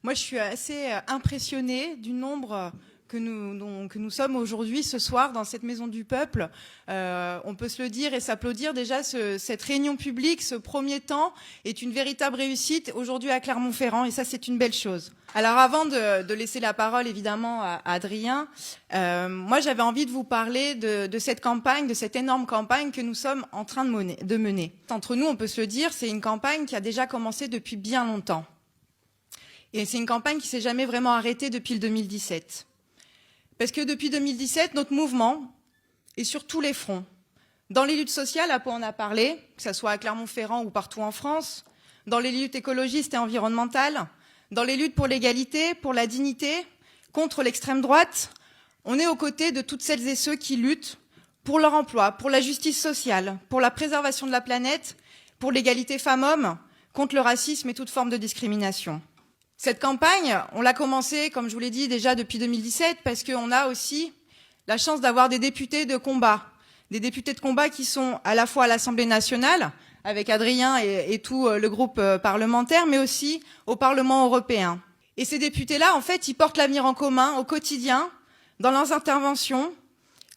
Moi, je suis assez impressionnée du nombre que nous sommes aujourd'hui, ce soir, dans cette Maison du Peuple. On peut se le dire et s'applaudir. Déjà, cette réunion publique, ce premier temps, est une véritable réussite aujourd'hui à Clermont-Ferrand, et ça, c'est une belle chose. Alors, avant de laisser la parole, évidemment, à Adrien, moi, j'avais envie de vous parler de cette campagne, de cette énorme campagne que nous sommes en train de mener. Entre nous, on peut se le dire, c'est une campagne qui a déjà commencé depuis bien longtemps. Et c'est une campagne qui s'est jamais vraiment arrêtée depuis le 2017. Parce que depuis 2017, notre mouvement est sur tous les fronts. Dans les luttes sociales, à quoi on a parlé, que ce soit à Clermont-Ferrand ou partout en France, dans les luttes écologistes et environnementales, dans les luttes pour l'égalité, pour la dignité, contre l'extrême droite, on est aux côtés de toutes celles et ceux qui luttent pour leur emploi, pour la justice sociale, pour la préservation de la planète, pour l'égalité femmes-hommes, contre le racisme et toute forme de discrimination. Cette campagne, on l'a commencée, comme je vous l'ai dit, déjà depuis 2017, parce qu'on a aussi la chance d'avoir des députés de combat. Des députés de combat qui sont à la fois à l'Assemblée nationale, avec Adrien et tout le groupe parlementaire, mais aussi au Parlement européen. Et ces députés-là, en fait, ils portent l'avenir en commun au quotidien, dans leurs interventions,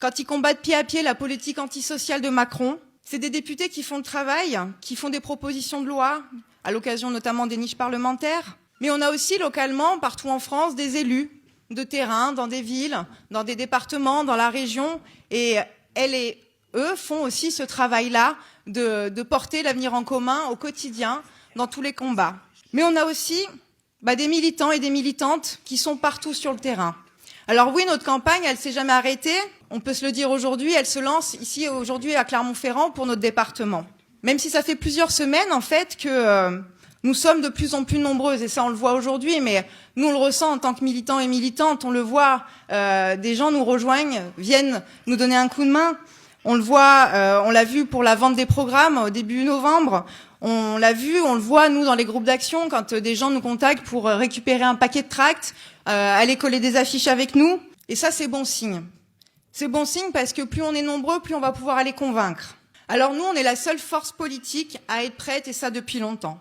quand ils combattent pied à pied la politique antisociale de Macron. C'est des députés qui font le travail, qui font des propositions de loi, à l'occasion notamment des niches parlementaires. Mais on a aussi localement, partout en France, des élus de terrain, dans des villes, dans des départements, dans la région. Et elles et eux font aussi ce travail-là de porter l'avenir en commun au quotidien, dans tous les combats. Mais on a aussi des militants et des militantes qui sont partout sur le terrain. Alors oui, notre campagne, elle s'est jamais arrêtée. On peut se le dire aujourd'hui, elle se lance ici aujourd'hui à Clermont-Ferrand pour notre département. Même si ça fait plusieurs semaines, en fait, que nous sommes de plus en plus nombreuses, et ça on le voit aujourd'hui, mais nous on le ressent en tant que militants et militantes, on le voit, des gens nous rejoignent, viennent nous donner un coup de main. On le voit, on l'a vu pour la vente des programmes au début novembre, on l'a vu, on le voit nous dans les groupes d'action, quand des gens nous contactent pour récupérer un paquet de tracts, aller coller des affiches avec nous, et ça c'est bon signe. C'est bon signe parce que plus on est nombreux, plus on va pouvoir aller convaincre. Alors nous, on est la seule force politique à être prête, et ça depuis longtemps.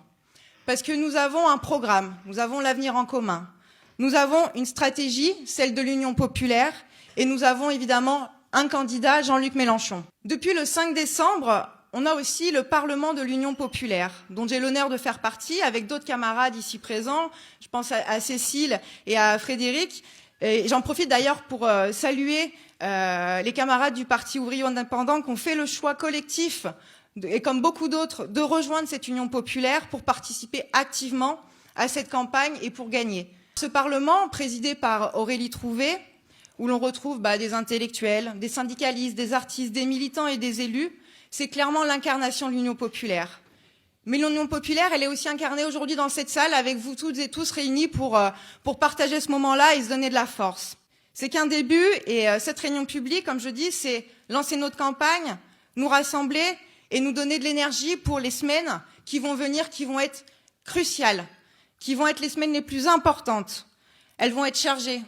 Parce que nous avons un programme, nous avons l'avenir en commun. Nous avons une stratégie, celle de l'Union populaire, et nous avons évidemment un candidat, Jean-Luc Mélenchon. Depuis le 5 décembre, on a aussi le Parlement de l'Union populaire, dont j'ai l'honneur de faire partie, avec d'autres camarades ici présents. Je pense à Cécile et à Frédéric. Et j'en profite d'ailleurs pour saluer les camarades du Parti ouvrier indépendant qui ont fait le choix collectif et comme beaucoup d'autres, de rejoindre cette union populaire pour participer activement à cette campagne et pour gagner. Ce Parlement, présidé par Aurélie Trouvé, où l'on retrouve des intellectuels, des syndicalistes, des artistes, des militants et des élus, c'est clairement l'incarnation de l'union populaire. Mais l'union populaire, elle est aussi incarnée aujourd'hui dans cette salle avec vous toutes et tous réunis pour partager ce moment-là et se donner de la force. C'est qu'un début, et cette réunion publique, comme je dis, c'est lancer notre campagne, nous rassembler et nous donner de l'énergie pour les semaines qui vont venir, qui vont être cruciales, qui vont être les semaines les plus importantes. Elles vont être chargées.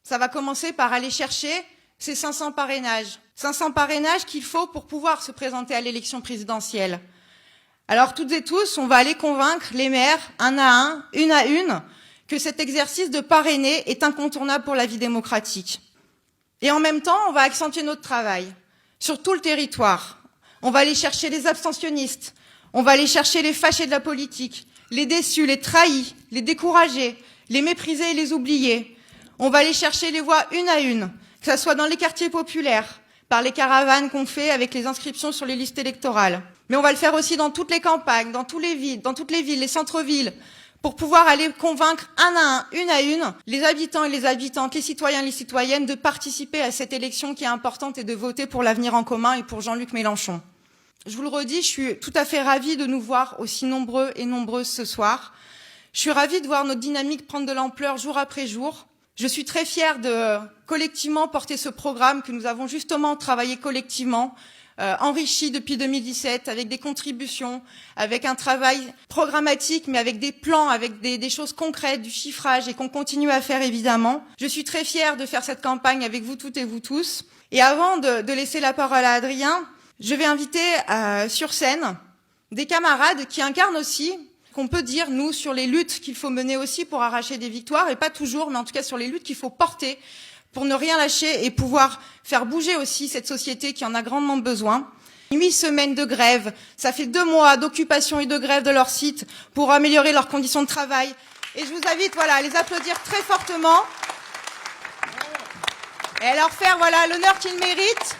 Ça va commencer par aller chercher ces 500 parrainages. 500 parrainages qu'il faut pour pouvoir se présenter à l'élection présidentielle. Alors toutes et tous, on va aller convaincre les maires, un à un, une à une, que cet exercice de parrainer est incontournable pour la vie démocratique. Et en même temps, on va accentuer notre travail sur tout le territoire. On va aller chercher les abstentionnistes, on va aller chercher les fâchés de la politique, les déçus, les trahis, les découragés, les méprisés et les oubliés. On va aller chercher les voix une à une, que ce soit dans les quartiers populaires, par les caravanes qu'on fait avec les inscriptions sur les listes électorales. Mais on va le faire aussi dans toutes les campagnes, dans toutes les villes, les centres-villes, pour pouvoir aller convaincre un à un, une à une, les habitants et les habitantes, les citoyens et les citoyennes de participer à cette élection qui est importante et de voter pour l'avenir en commun et pour Jean-Luc Mélenchon. Je vous le redis, je suis tout à fait ravie de nous voir aussi nombreux et nombreuses ce soir. Je suis ravie de voir notre dynamique prendre de l'ampleur jour après jour. Je suis très fière de collectivement porter ce programme que nous avons justement travaillé collectivement, enrichi depuis 2017 avec des contributions, avec un travail programmatique, mais avec des plans, avec des choses concrètes, du chiffrage et qu'on continue à faire évidemment. Je suis très fière de faire cette campagne avec vous toutes et vous tous. Et avant de laisser la parole à Adrien, je vais inviter sur scène des camarades qui incarnent aussi qu'on peut dire, nous, sur les luttes qu'il faut mener aussi pour arracher des victoires, et pas toujours, mais en tout cas sur les luttes qu'il faut porter pour ne rien lâcher et pouvoir faire bouger aussi cette société qui en a grandement besoin. 8 semaines de grève, ça fait 2 mois d'occupation et de grève de leur site pour améliorer leurs conditions de travail. Et je vous invite, voilà, à les applaudir très fortement et à leur faire, voilà, l'honneur qu'ils méritent.